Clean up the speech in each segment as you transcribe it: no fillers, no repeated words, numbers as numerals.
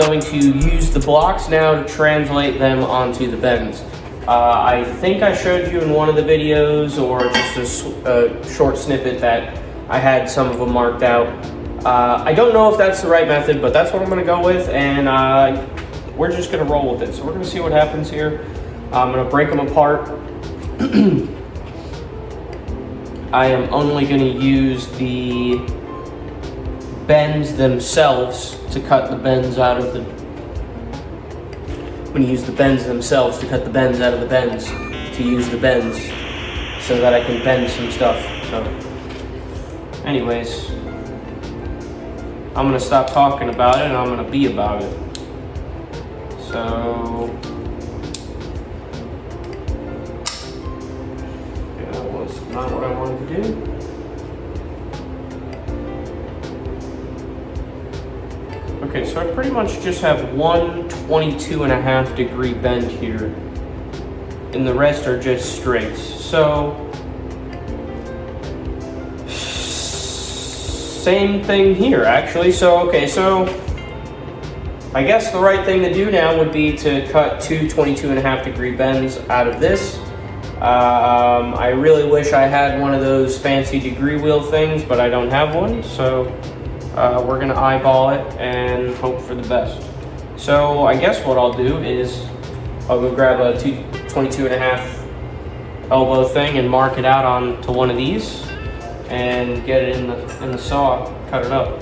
going to use the blocks now to translate them onto the bends. I think I showed you in one of the videos, or just a short snippet, that I had some of them marked out. I don't know if that's the right method, but that's what I'm going to go with, and we're just going to roll with it. So we're going to see what happens here. I'm going to break them apart. I am only going to use the bends themselves to cut the bends out of the... I'm going to use the bends themselves to cut the bends out of the bends, to use the bends so that I can bend some stuff. So, anyways, I'm going to stop talking about it and I'm going to be about it. So, yeah, that was not what I wanted to do. Okay, so I pretty much just have one 22.5 degree bend here, and the rest are just straights. So, same thing here, actually. So, okay, so I guess the right thing to do now would be to cut two 22.5 degree bends out of this. I really wish I had one of those fancy degree wheel things, but I don't have one, so we're gonna eyeball it and hope for the best. So I guess what I'll do is I'll go grab a 22.5 elbow thing and mark it out onto one of these and get it in the saw, cut it up.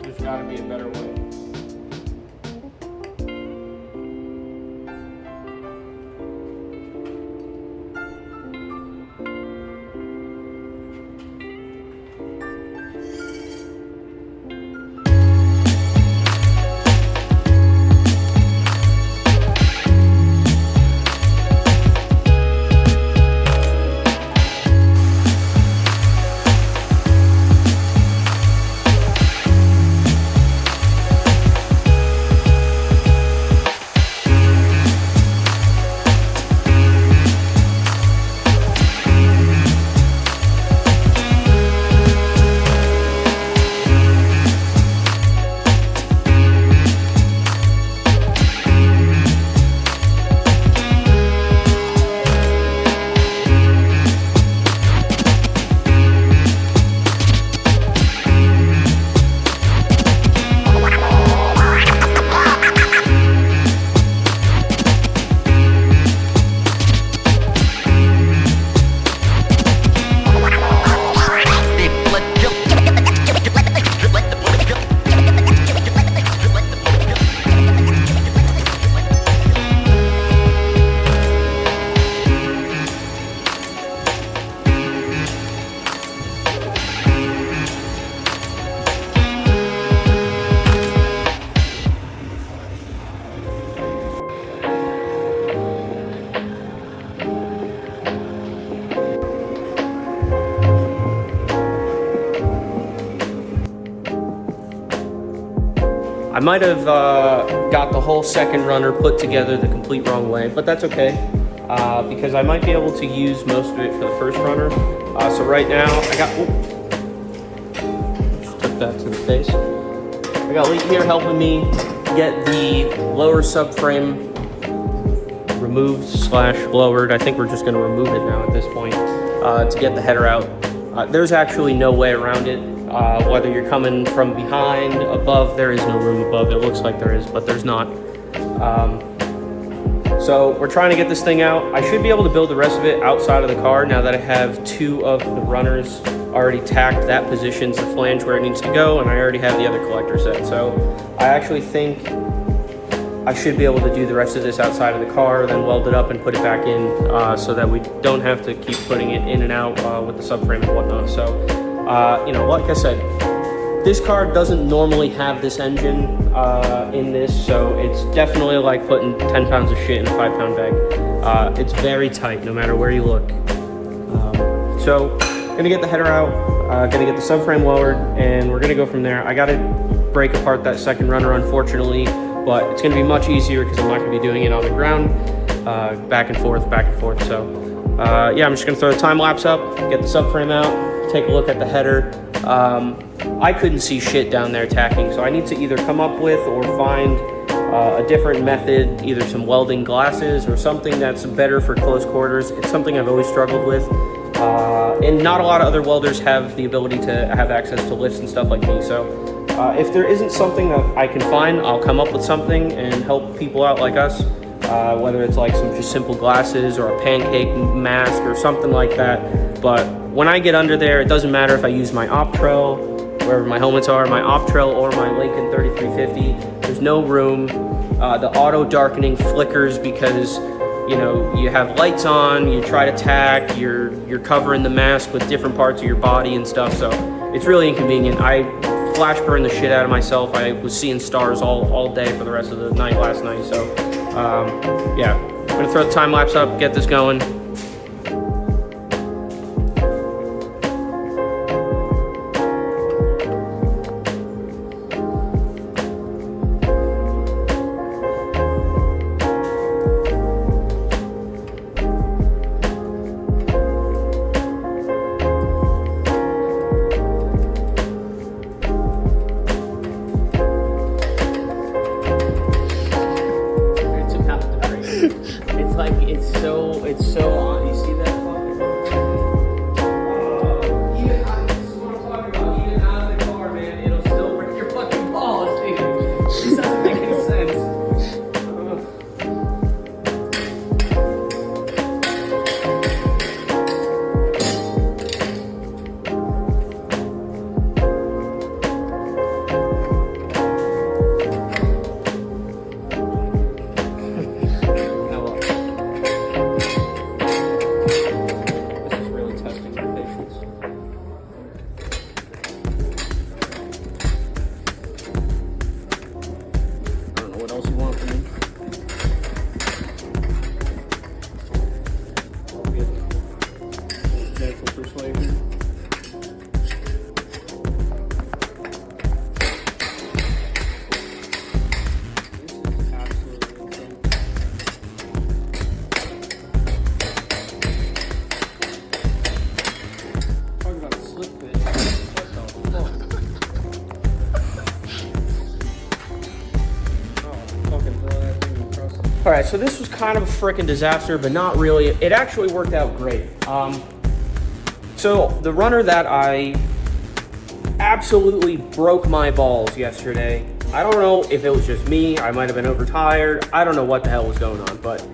There's got to be a better way. I might have got the whole second runner put together the complete wrong way, but that's okay, because I might be able to use most of it for the first runner. So right now, I got, just took that to the face. I got Leete here helping me get the lower subframe removed / lowered. I think we're just gonna remove it now at this point, to get the header out. There's actually no way around it. Whether you're coming from behind, above, there is no room above. It looks like there is, but there's not. So we're trying to get this thing out. I should be able to build the rest of it outside of the car now that I have two of the runners already tacked. That positions the flange where it needs to go, and I already have the other collector set. So I actually think I should be able to do the rest of this outside of the car, then weld it up and put it back in so that we don't have to keep putting it in and out with the subframe and whatnot. So, you know, like I said, this car doesn't normally have this engine in this, so it's definitely like putting 10 pounds of shit in a 5-pound bag. It's very tight no matter where you look. So, gonna get the header out, gonna get the subframe lowered, and we're gonna go from there. I gotta break apart that second runner, unfortunately, but it's gonna be much easier because I'm not gonna be doing it on the ground, back and forth. So, yeah, I'm just gonna throw the time lapse up, get the subframe out, take a look at the header. I couldn't see shit down there tacking, so I need to either come up with or find a different method, either some welding glasses or something that's better for close quarters. It's something I've always struggled with. And not a lot of other welders have the ability to have access to lifts and stuff like me. So if there isn't something that I can find, I'll come up with something and help people out like us. Whether it's like some just simple glasses or a pancake mask or something like that. But when I get under there, it doesn't matter if I use my Optrel, wherever my helmets are, my Optrel or my Lincoln 3350, there's no room. The auto darkening flickers because, you know, you have lights on, you try to tack, you're covering the mask with different parts of your body and stuff, so it's really inconvenient. I flash burned the shit out of myself. I was seeing stars all day for the rest of the night last night, so yeah, I'm gonna throw the time lapse up, get this going. It's so on. You see that fucking even this is what I'm talking about. Even out of the car, man, it'll still break your fucking balls, dude. This doesn't make any sense. All right, so this was kind of a freaking disaster, but not really. It actually worked out great. So the runner that I absolutely broke my balls yesterday, I don't know if it was just me, I might have been overtired, I don't know what the hell was going on, but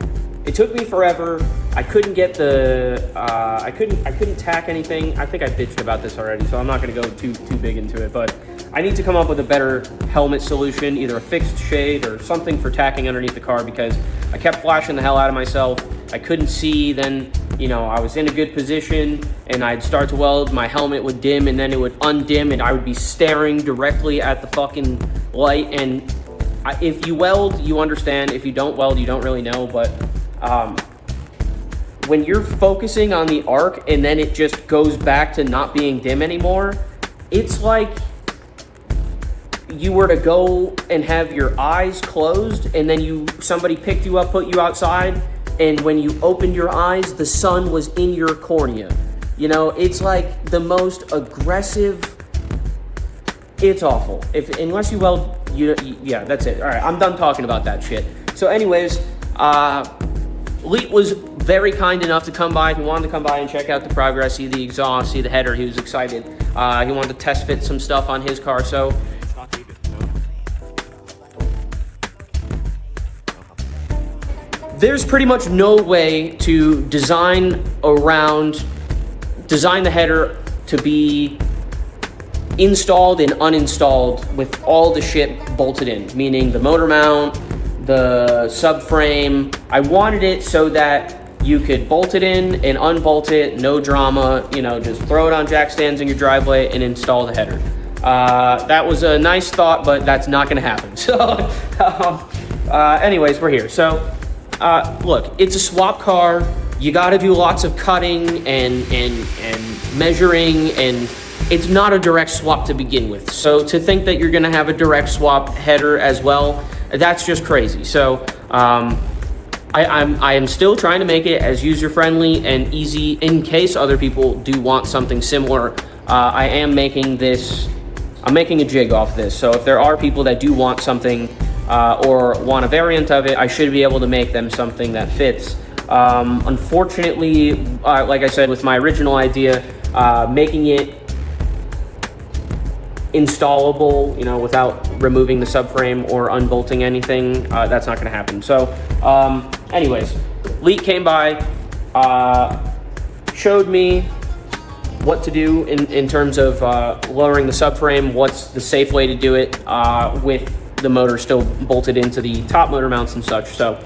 it took me forever. I couldn't get the, I couldn't tack anything. I think I bitched about this already, so I'm not gonna go too big into it, but I need to come up with a better helmet solution, either a fixed shade or something for tacking underneath the car, because I kept flashing the hell out of myself. I couldn't see, then, you know, I was in a good position and I'd start to weld, my helmet would dim and then it would undim and I would be staring directly at the fucking light. And if you weld, you understand. If you don't weld, you don't really know, but when you're focusing on the arc and then it just goes back to not being dim anymore, it's like you were to go and have your eyes closed and then somebody picked you up, put you outside, and when you opened your eyes, the sun was in your cornea. You know, it's like the most aggressive, it's awful. Unless you weld, yeah, that's it. All right, I'm done talking about that shit. So anyways, Leete was very kind enough to come by. He wanted to come by and check out the progress, see the exhaust, see the header. He was excited. He wanted to test fit some stuff on his car, so there's pretty much no way to design the header to be installed and uninstalled with all the shit bolted in, meaning the motor mount, the subframe. I wanted it so that you could bolt it in and unbolt it, no drama, you know, just throw it on jack stands in your driveway and install the header. That was a nice thought, but that's not gonna happen. So, anyways, we're here. So, look, it's a swap car. You gotta do lots of cutting and measuring, and it's not a direct swap to begin with. So to think that you're gonna have a direct swap header as well, that's just crazy. So, I am still trying to make it as user-friendly and easy in case other people do want something similar. I'm making a jig off this. So if there are people that do want something or want a variant of it, I should be able to make them something that fits. Unfortunately, like I said, with my original idea, making it installable, you know, without removing the subframe or unbolting anything, that's not going to happen. So, anyways, Leete came by, showed me what to do in terms of lowering the subframe, what's the safe way to do it with the motor still bolted into the top motor mounts and such. So,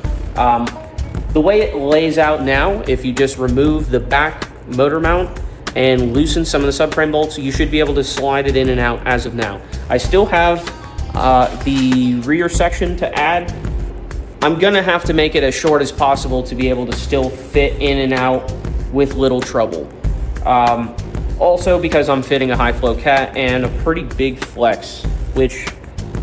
the way it lays out now, if you just remove the back motor mount and loosen some of the subframe bolts, you should be able to slide it in and out as of now. I still have the rear section to add. I'm gonna have to make it as short as possible to be able to still fit in and out with little trouble. Also because I'm fitting a high flow cat and a pretty big flex, which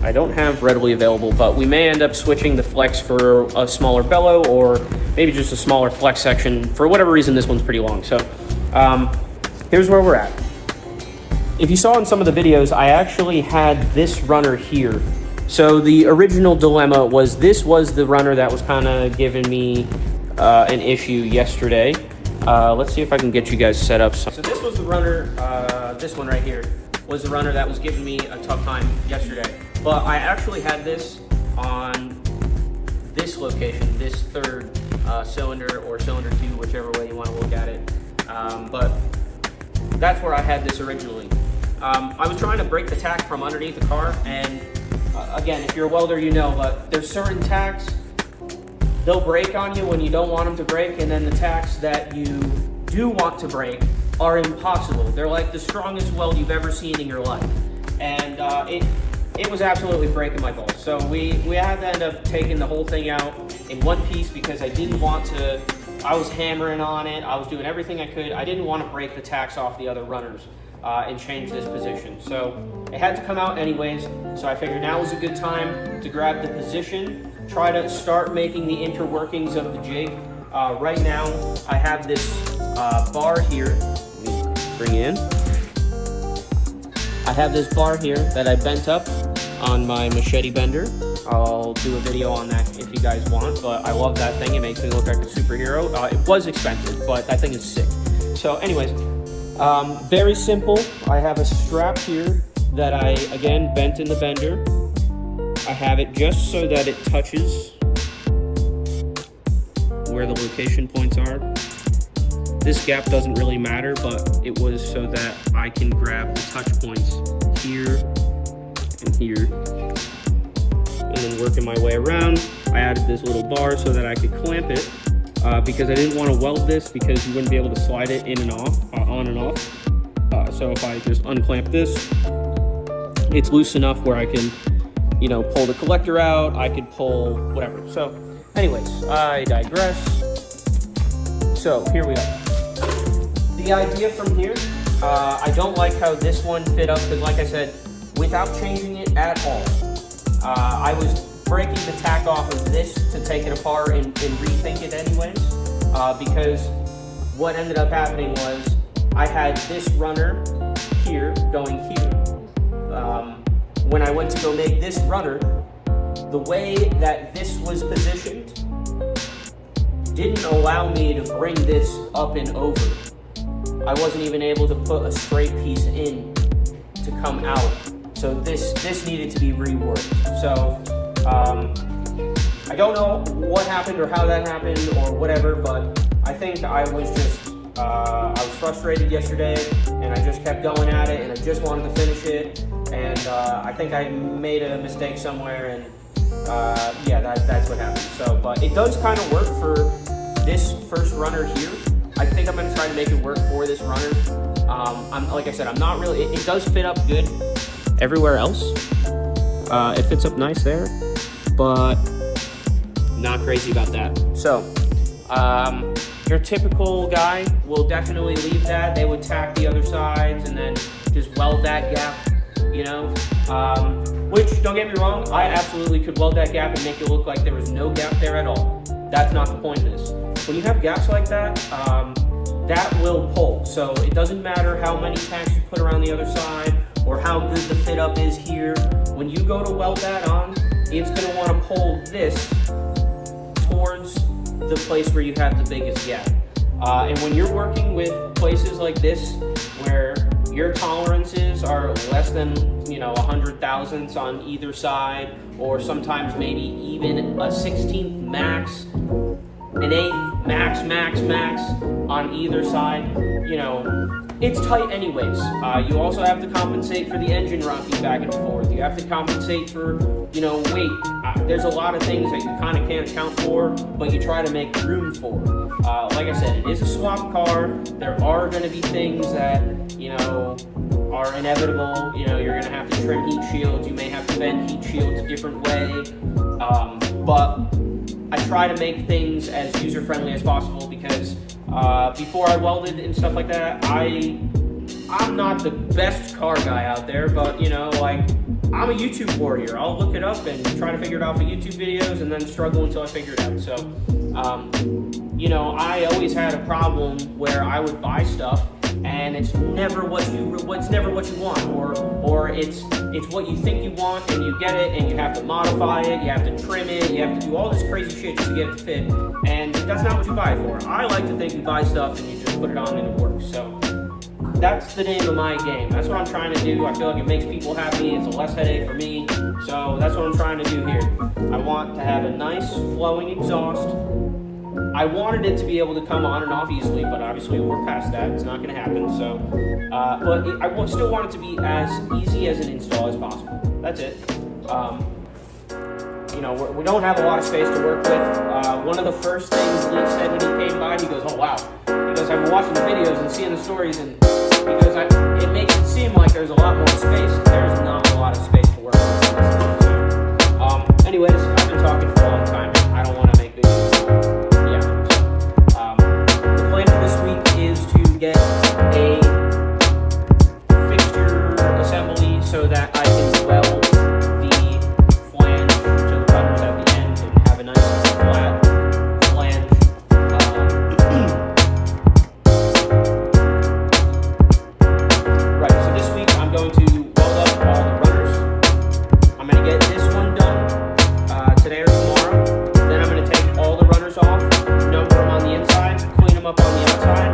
I don't have readily available, but we may end up switching the flex for a smaller bellow or maybe just a smaller flex section. For whatever reason, this one's pretty long. So here's where we're at. If you saw in some of the videos, I actually had this runner here. So the original dilemma was this was the runner that was kind of giving me an issue yesterday. Let's see if I can get you guys set up. So this was the runner, this one right here, was the runner that was giving me a tough time yesterday. But I actually had this on this location, this third cylinder or cylinder 2, whichever way you want to look at it. But that's where I had this originally. I was trying to break the tack from underneath the car, and again, if you're a welder, you know, but there's certain tacks, they'll break on you when you don't want them to break, and then the tacks that you do want to break are impossible. They're like the strongest weld you've ever seen in your life. And it was absolutely breaking my balls. So we had to end up taking the whole thing out in one piece because I didn't want to, I was hammering on it, I was doing everything I could. I didn't want to break the tacks off the other runners and change this position. So it had to come out anyways. So I figured now was a good time to grab the position, try to start making the interworkings of the jig. Right now, I have this bar here. Let me bring in. I have this bar here that I bent up on my machete bender. I'll do a video on that if you guys want, but I love that thing. It makes me look like a superhero. It was expensive, but that thing is sick. So anyways, very simple. I have a strap here that I, again, bent in the bender. I have it just so that it touches where the location points are. This gap doesn't really matter, but it was so that I can grab the touch points here and here, and then working my way around. I added this little bar so that I could clamp it because I didn't want to weld this because you wouldn't be able to slide it in and off, on and off. So if I just unclamp this, it's loose enough where I can, you know, pull the collector out. I could pull whatever. So anyways, I digress. So here we are. The idea from here, I don't like how this one fit up because, like I said, without changing it at all, I was breaking the tack off of this to take it apart and rethink it anyways, because what ended up happening was I had this runner here going here. When I went to go make this runner, the way that this was positioned didn't allow me to bring this up and over. I wasn't even able to put a straight piece in to come out. So this needed to be reworked. So I don't know what happened or how that happened or whatever, but I think I was just, I was frustrated yesterday and I just kept going at it and I just wanted to finish it. And I think I made a mistake somewhere and yeah, that's what happened. So, but it does kind of work for this first runner here. I think I'm going to try to make it work for this runner. Like I said, I'm not really, it does fit up good everywhere else. It fits up nice there, but not crazy about that. So, your typical guy will definitely leave that. They would tack the other sides and then just weld that gap, you know. Which, don't get me wrong, I absolutely could weld that gap and make it look like there was no gap there at all. That's not the point of this. When you have gaps like that, that will pull. So it doesn't matter how many tacks you put around the other side or how good the fit up is here. When you go to weld that on, it's going to want to pull this towards the place where you have the biggest gap. And when you're working with places like this where your tolerances are less than 100 thousandths on either side, or sometimes maybe even a 16th max, an 8th max on either side, it's tight anyways. You also have to compensate for the engine rocking back and forth. You have to compensate for, weight. There's a lot of things that you kind of can't account for, but you try to make room for. Like I said, it is a swap car. There are going to be things that, are inevitable. You're going to have to trim heat shields. You may have to bend heat shields a different way. But I try to make things as user-friendly as possible because before I welded and stuff like that, I'm not the best car guy out there, but I'm a YouTube warrior. I'll look it up and try to figure it out for YouTube videos and then struggle until I figure it out. So, I always had a problem where I would buy stuff and it's never what you want, or it's what you think you want and you get it and you have to modify it, you have to trim it, you have to do all this crazy shit just to get it to fit, and that's not what you buy it for. I like to think you buy stuff and you just put it on and it works. So that's the name of my game. That's what I'm trying to do. I feel like it makes people happy. It's a less headache for me. So that's what I'm trying to do here. I want to have a nice flowing exhaust. I wanted it to be able to come on and off easily, but obviously we're past that. It's not going to happen. So, but I still want it to be as easy as an install as possible. That's it. We don't have a lot of space to work with. One of the first things Leete said when he came by, he goes, "Oh wow." He goes, "I've been watching the videos and seeing the stories, and he goes, it makes it seem like there's a lot more space. There's not a lot of space to work with." So, anyways, I've been talking for a long time. I don't want to make videos. The plan for this week is to get a fixture assembly so that I can weld the flange to the runners at the end and have a nice flat flange. Right, so this week I'm going to weld up all the runners. I'm going to get this one done today or tomorrow. Then I'm going to take all the runners off, number them on the inside, clean them up on the outside,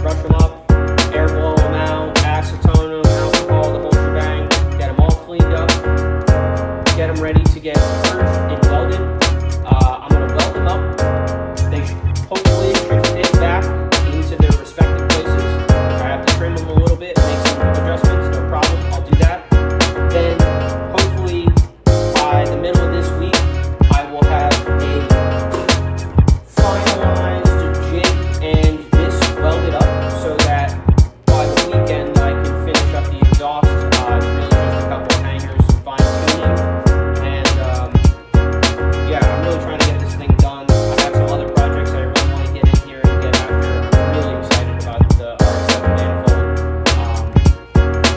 brush them up, air blow them out, acetone them, alcohol, the whole shebang, get them all cleaned up, get them ready to get purged and welded. I'm going to weld them up. They hopefully should fit back into their respective places. If I have to trim them a little bit, make some adjustments, no problem, I'll do that. Then hopefully by the middle of this week, I will have a finalized jig and this welded up so that by the weekend I can finish up the exhaust. It's really just a couple of hangers, some fine tuning, and yeah, I'm really trying to get this thing done. I have some other projects that I really want to get in here and get after. I'm really excited about the R7 manifold,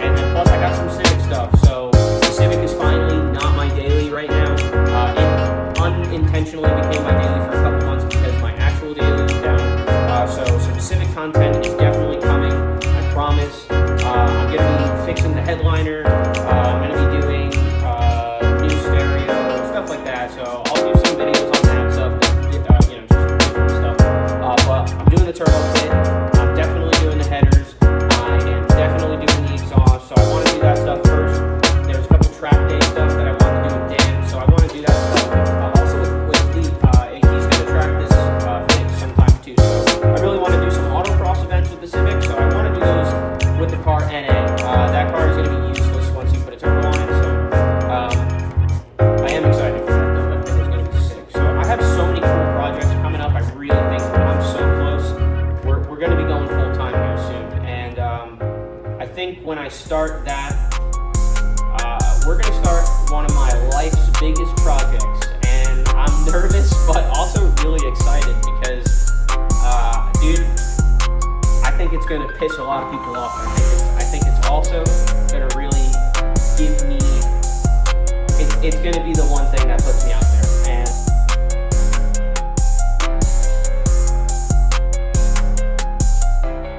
and then plus I got some Civic stuff. So the Civic is finally not my daily right now. It unintentionally became my daily for a couple months because my actual daily was down. So some Civic content is definitely coming, I promise. I'm going to be fixing the headliner. I'm going to be doing new stereo, stuff like that. So I'll do some videos on that stuff, just different stuff. But I'm doing the turbo kit. I'm definitely doing the headers. I am definitely doing the exhaust. So I want to do that stuff first. There's a couple track day stuff that I want to do with Dan. So I want to do that stuff. Also with Leete, he's going to track this fix sometime too. So I really want to do some autocross events with the Civic. So I want to do those with the car NA. That car is going to be used think when I start that, we're gonna start one of my life's biggest projects, and I'm nervous but also really excited because, dude, I think it's gonna piss a lot of people off. I think it's also gonna really give me. It's gonna be the one thing that puts me out